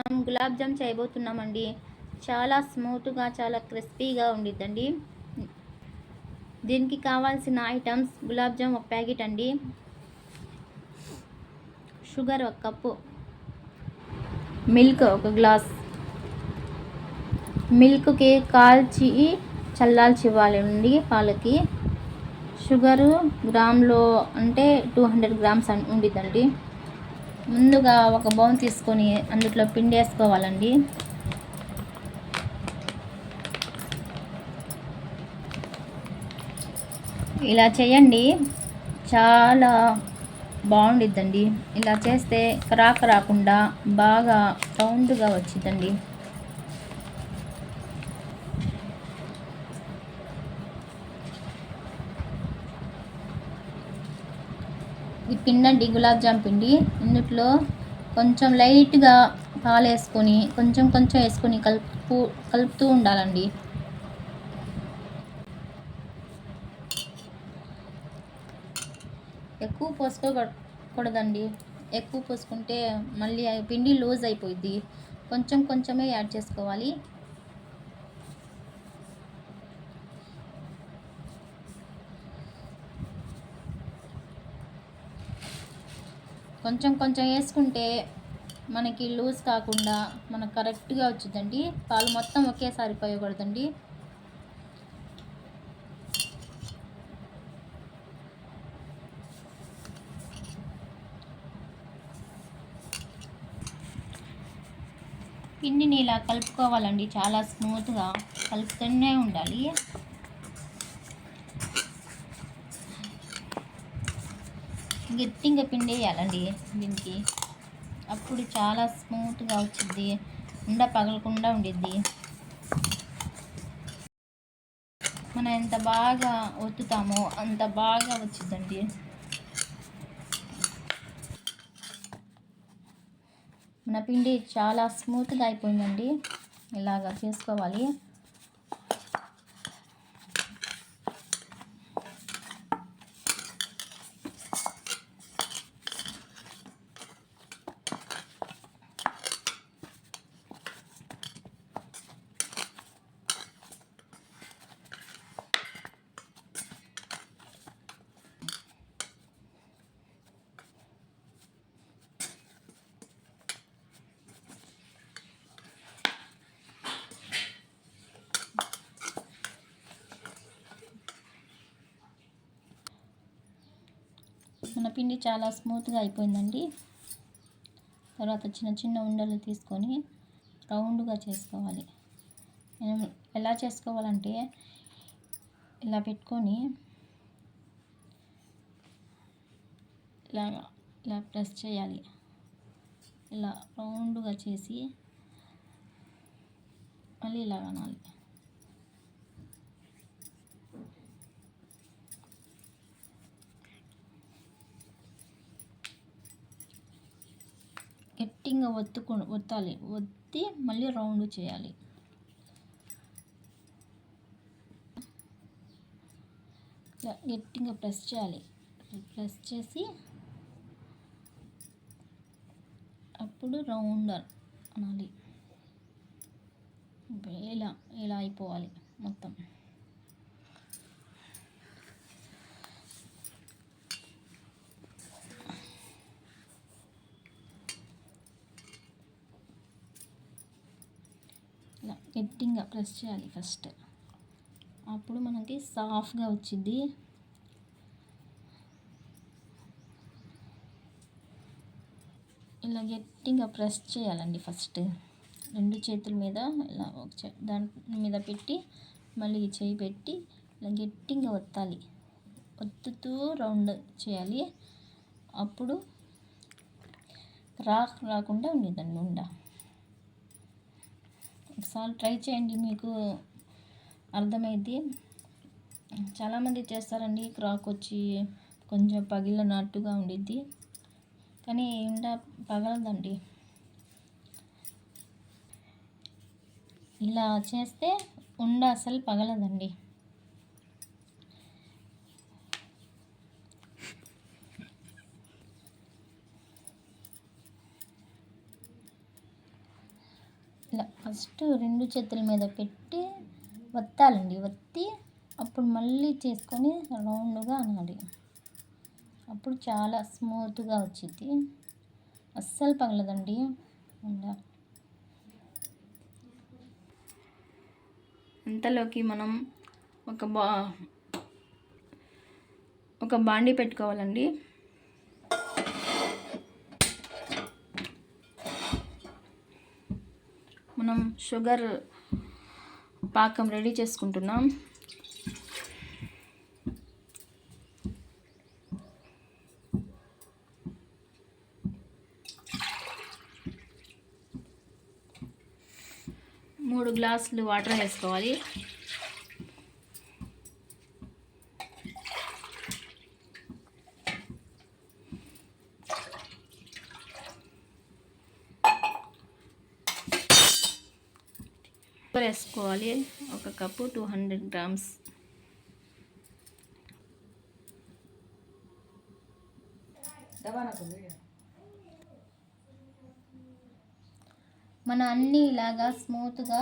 మనం గులాబ్ జామ్ చేయబోతున్నామండి. చాలా స్మూత్గా, చాలా క్రిస్పీగా ఉండిద్దండి. దీనికి కావాల్సిన ఐటమ్స్: గులాబ్ జామ్ 1 ప్యాకెట్ అండి, షుగర్ 1 కప్పు, మిల్క్ 1 గ్లాస్. మిల్క్కి కాల్చి చల్లాల్చి ఇవ్వాలండి పాలకి. షుగరు గ్రామ్లో అంటే 200 గ్రామ్స్ ఉండిద్దండి. ముందుగా ఒక బౌల్ తీసుకొని అందులో పిండి వేసుకోవాలండి. ఇలా చేయండి, చాలా బాగుండిద్దండి. ఇలా చేస్తే క్రాక్ రాకుండా బాగా రౌండ్గా వచ్చిద్దండి. ఈ పిండి గులాబ్ జామ్ పిండి. ఇందులో కొంచెం లైట్గా పాలు వేసుకొని కొంచెం వేసుకొని కలుపుతూ ఉండాలండి. ఎక్కువ పోసుకోకూడదండి. ఎక్కువ పోసుకుంటే మళ్ళీ పిండి లూజ్ అయిపోయింది. కొంచెమే యాడ్ చేసుకోవాలి. కొంచెం వేసుకుంటే మనకి లూజ్ కాకుండా మనకు కరెక్ట్గా వచ్చిందండి. పాలు మొత్తం ఒకేసారి పోయకూడదండి. పిండిని ఇలా కలుపుకోవాలండి. చాలా స్మూత్గా కలుపుతూనే ఉండాలి. గట్టిగా పిండి వేయాలండి దీనికి. అప్పుడు చాలా స్మూత్గా వచ్చింది, ఉండ పగలకుండా ఉండిద్ది. మనం ఎంత బాగా ఒత్తుతామో అంత బాగా వచ్చిందండి. మన పిండి చాలా స్మూత్గా అయిపోయిందండి. ఇలాగా చేసుకోవాలి. మన పిండి చాలా స్మూత్గా అయిపోయిందండి. తర్వాత చిన్న ఉండలు తీసుకొని రౌండ్గా చేసుకోవాలి. ఎలా చేసుకోవాలంటే ఇలా పెట్టుకొని ఇలా ప్రెస్ చేయాలి. ఇలా రౌండ్గా చేసి మళ్ళీ ఇలా అనాలి. గట్టిగా ఒత్తాలి. ఒత్తి మళ్ళీ రౌండ్ చేయాలి. ఇలా గట్టిగా ప్రెస్ చేయాలి. ప్రెస్ చేసి అప్పుడు రౌండ్ అనాలి. ఇలా అయిపోవాలి మొత్తం. ఇలా గట్టిగా ప్రెస్ చేయాలి ఫస్ట్. అప్పుడు మనకి సాఫ్ట్గా వచ్చింది. ఇలా గట్టిగా ప్రెస్ చేయాలండి ఫస్ట్. 2 చేతుల మీద ఇలా దాని మీద పెట్టి మళ్ళీ చేయి పెట్టి ఇలా గట్టిగా ఒత్తాలి. ఒత్తుతూ రౌండ్ చేయాలి. అప్పుడు రాకుండా ఉండేదండి ఉండ. ఒకసారి ట్రై చేయండి, మీకు అర్థమైంది. చాలామంది చేస్తారండి, క్రాక్ వచ్చి కొంచెం పగిలినట్టుగా ఉండిద్ది, కానీ ఉండ పగలదండి. ఇలా చేస్తే ఉండ అసలు పగలదండి. ఇలా ఫస్ట్ రెండు చేతుల మీద పెట్టి వత్తాలండి. వత్తి అప్పుడు మళ్ళీ చేసుకొని రౌండ్గా అనాలి. అప్పుడు చాలా స్మూత్గా వచ్చింది. అస్సలు పగలదండి ఉండ. అంతలోకి మనం ఒక బాండీ పెట్టుకోవాలండి. మనం షుగర్ పాకం రెడీ చేసుకుంటున్నాం. మూడు గ్లాసులు వాటర్ వేసుకోవాలి. వేసుకోవాలి ఒక కప్పు 200 గ్రామ్స్. మన అన్నీ ఇలాగా స్మూత్గా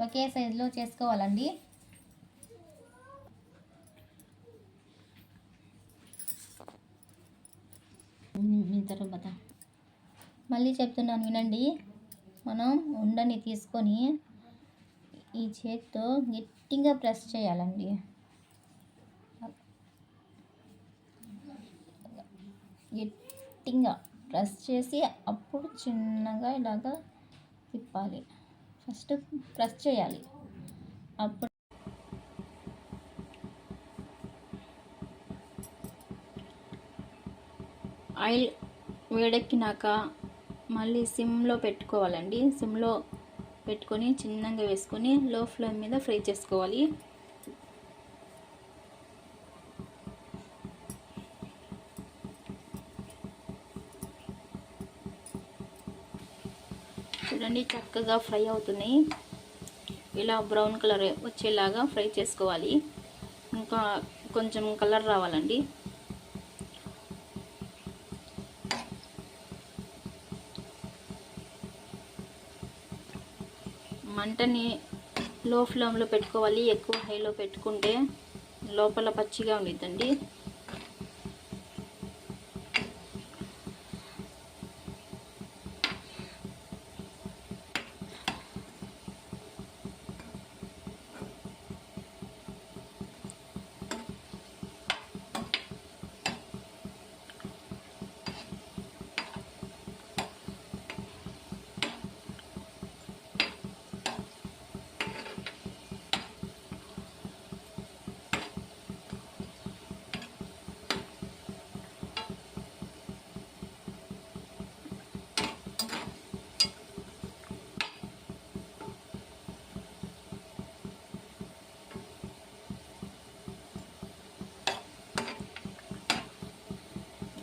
ఒకే సైజులో చేసుకోవాలండి. మీ తర్వాత మళ్ళీ చెప్తున్నాను వినండి. మనం ఉండని తీసుకొని ఈ చేతితో గట్టిగా ప్రెస్ చేయాలండి. గట్టిగా ప్రెస్ చేసి అప్పుడు చిన్నగా ఇలాగా తిప్పాలి. ఫస్ట్ ప్రెస్ చేయాలి. అప్పుడు ఆయిల్ వేడెక్కినాక మళ్ళీ సిమ్లో పెట్టుకోవాలండి. సిమ్లో పెట్టుకొని చిన్నగా వేసుకొని లో ఫ్లేమ్ మీద ఫ్రై చేసుకోవాలి. చూడండి చక్కగా ఫ్రై అవుతున్నాయి. ఇలా బ్రౌన్ కలర్ వచ్చేలాగా ఫ్రై చేసుకోవాలి. ఇంకా కొంచెం కలర్ రావాలండి. మంటని లో ఫ్లేమ్లో పెట్టుకోవాలి. ఎక్కువ హైలో పెట్టుకుంటే లోపల పచ్చిగా ఉండిద్దండి.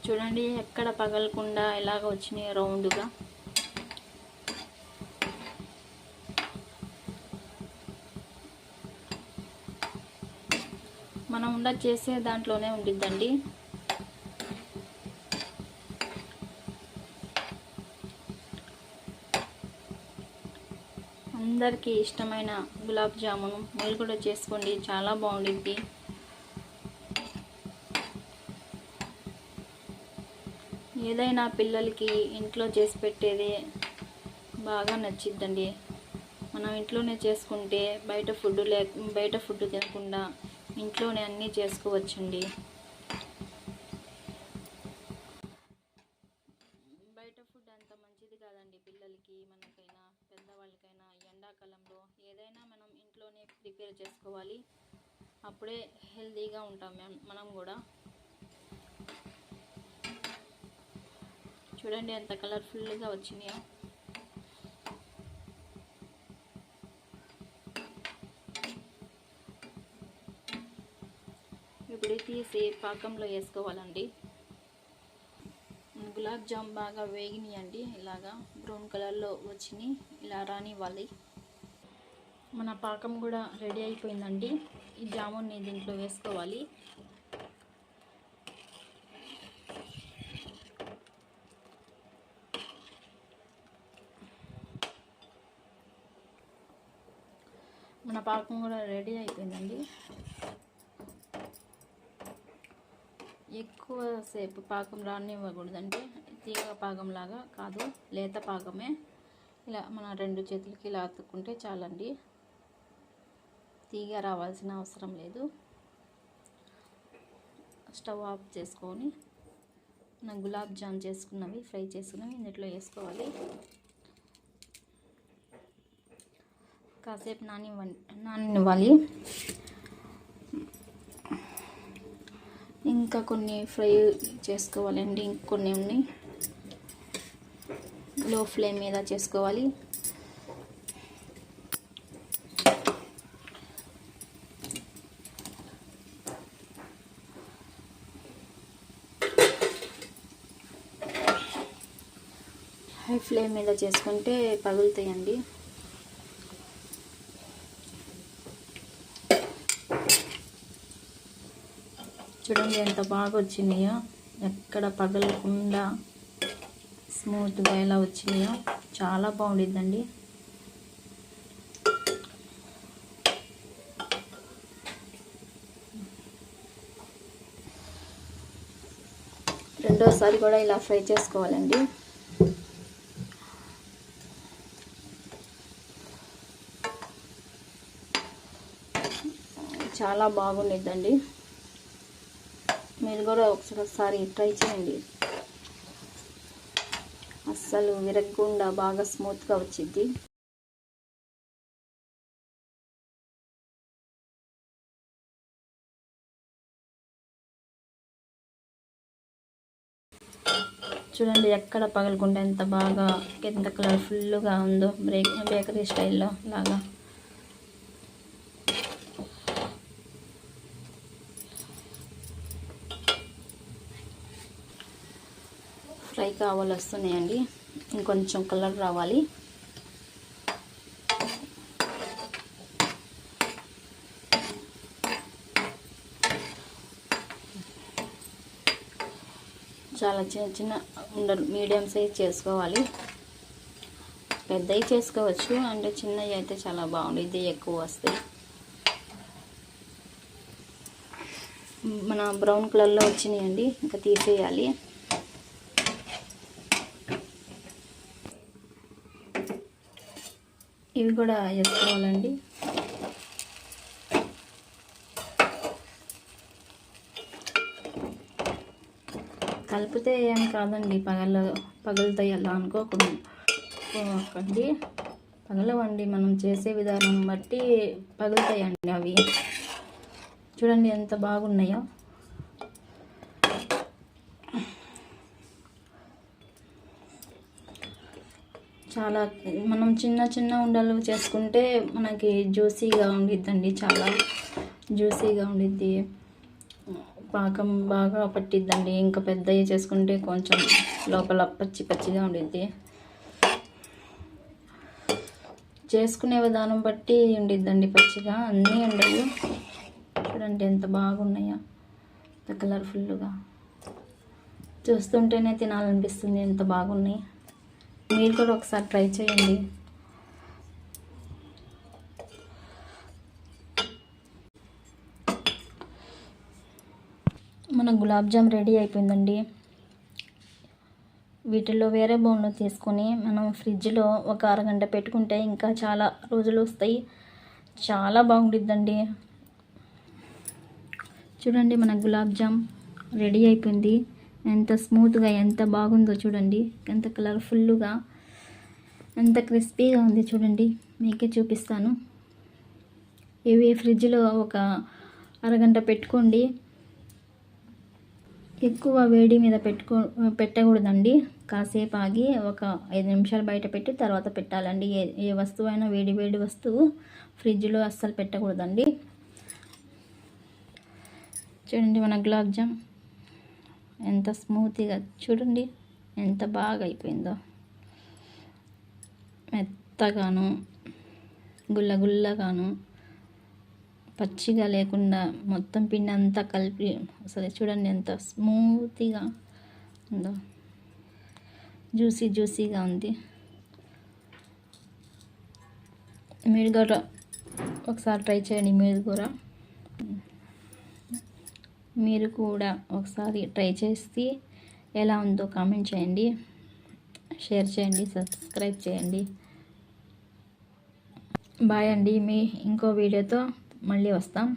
చూడండి ఎక్కడ పగలకుండా ఎలాగ వచ్చినాయి రౌండ్గా. మనం ఉండ చేసే దాంట్లోనే ఉండిద్దండి. అందరికీ ఇష్టమైన గులాబ్ జామును మీరు కూడా చేసుకోండి, చాలా బాగుండిద్ది. ఏదైనా పిల్లలకి ఇంట్లో చేసి పెట్టేదే బాగా నచ్చిద్దండి. మనం ఇంట్లోనే చేసుకుంటే బయట ఫుడ్ తినకుండా ఇంట్లోనే అన్నీ చేసుకోవచ్చండి. బయట ఫుడ్ అంత మంచిది కాదండి పిల్లలకి, మనకైనా పెద్దవాళ్ళకైనా. ఎండాకాలంలో ఏదైనా మనం ఇంట్లోనే ప్రిపేర్ చేసుకోవాలి. అప్పుడే హెల్తీగా ఉంటాం మనం కూడా. చూడండి ఎంత కలర్ఫుల్గా వచ్చినాయో. ఇప్పుడు తీసి పాకంలో వేసుకోవాలండి. గులాబ్ జామ్ బాగా వేగినాయండి. ఇలాగా బ్రౌన్ కలర్లో వచ్చినాయి. ఇలా రానివ్వాలి. మన పాకం కూడా రెడీ అయిపోయిందండి. ఈ జామున్ని దీంట్లో వేసుకోవాలి. మన పాకం కూడా రెడీ అయిపోయిందండి. ఎక్కువ సేపు పాకం రానివ్వకూడదంటే తీగ పాకంలాగా కాదు, లేత పాకమే. ఇలా మన 2 చేతులకి ఇలా అతుక్కుంటే చాలండి, తీగ రావాల్సిన అవసరం లేదు. స్టవ్ ఆఫ్ చేసుకొని మన గులాబ్ జామ్ చేసుకున్నవి, ఫ్రై చేసుకున్నవి ఇందులో వేసుకోవాలి. కాసేపు నాననివ్వాలి. ఇంకా కొన్ని ఫ్రై చేసుకోవాలండి, ఇంకొన్ని ఉన్నాయి. లో ఫ్లేమ్ మీద చేసుకోవాలి. హై ఫ్లేమ్ మీద చేసుకుంటే పగులుతాయండి. చూడండి ఎంత బాగా వచ్చినాయో, ఎక్కడ పగలకుండా స్మూత్గా ఎలా వచ్చినాయో, చాలా బాగుండిద్దండి. రెండోసారి కూడా ఇలా ఫ్రై చేసుకోవాలండి. చాలా బాగుండిద్దండి. మీరు కూడా ఒకసారి ట్రై చేయండి. అస్సలు విరగకుండా బాగా స్మూత్గా వచ్చింది. చూడండి ఎక్కడ పగలకుండా ఎంత బాగా, ఎంత కలర్ఫుల్గా ఉందో, బేకరీ స్టైల్లో లాగా. ఫ్రై కావాలి వస్తున్నాయండి, ఇంకొంచెం కలర్ రావాలి. చాలా చిన్న చిన్న ఉండలు మీడియం సైజ్ చేసుకోవాలి. పెద్దవి చేసుకోవచ్చు, అంటే చిన్నవి అయితే చాలా బాగుంటుంది, ఎక్కువ వస్తాయి. మన బ్రౌన్ కలర్లో వచ్చినాయండి, ఇంకా తీసేయాలి. ఇవి కూడా వేసుకోవాలండి. కలిపితే ఏం కాదండి, పగులుతాయి అలా అనుకోకండి. పగలవండి, మనం చేసే విధానం బట్టి పగులుతాయండి అవి. చూడండి ఎంత బాగున్నాయో. చాలా మనం చిన్న చిన్న ఉండలు చేసుకుంటే మనకి జ్యూసీగా ఉండిద్దండి, చాలా జ్యూసీగా ఉండిద్ది, పాకం బాగా పట్టిద్దండి. ఇంకా పెద్దవి చేసుకుంటే కొంచెం లోపల పచ్చి పచ్చిగా ఉండిద్ది. చేసుకునే విధానం బట్టి ఉండిద్దండి, పచ్చిగా అన్నీ ఉండవు. చూడండి ఎంత బాగున్నాయో, ఎంత కలర్ఫుల్గా, చూస్తుంటేనే తినాలనిపిస్తుంది, ఎంత బాగున్నాయి. మీరు కూడా ఒకసారి ట్రై చేయండి. మన గులాబ్ జామ్ రెడీ అయిపోయిందండి. వీటిల్లో వేరే బౌల్లో తీసుకొని మనం ఫ్రిడ్జ్లో ఒక అరగంట పెట్టుకుంటే ఇంకా చాలా రోజులు వస్తాయి, చాలా బాగుండిద్దండి. చూడండి మన గులాబ్ జామ్ రెడీ అయిపోయింది. ఎంత స్మూత్గా, ఎంత బాగుందో చూడండి, ఎంత కలర్ఫుల్గా, ఎంత క్రిస్పీగా ఉంది చూడండి. మీకే చూపిస్తాను. ఇవి ఫ్రిడ్జ్లో ఒక అరగంట పెట్టుకోండి. ఎక్కువ వేడి మీద పెట్టకూడదండి. కాసేపు ఆగి ఒక 5 నిమిషాలు బయట పెట్టి తర్వాత పెట్టాలండి. ఏ వస్తువైనా, వేడి వస్తువు ఫ్రిడ్జ్లో అస్సలు పెట్టకూడదండి. చూడండి మన గులాబ్ జామ్ ఎంత స్మూత్గా, చూడండి ఎంత బాగా అయిపోయిందో, మెత్తగాను గుల్లగాను, పచ్చిగా లేకుండా మొత్తం పిండి అంతా కలిపి అసలు చూడండి ఎంత స్మూత్గా ఉందో, జ్యూసీగా ఉంది. మీరు కూడా ఒకసారి ట్రై చేయండి మీరు కూడా ఒకసారి ట్రై చేసి ఎలా ఉందో కామెంట్ చేయండి, షేర్ చేయండి, సబ్స్క్రైబ్ చేయండి. బాయ్ అండి. ఇంకో వీడియోతో మళ్ళీ వస్తాం.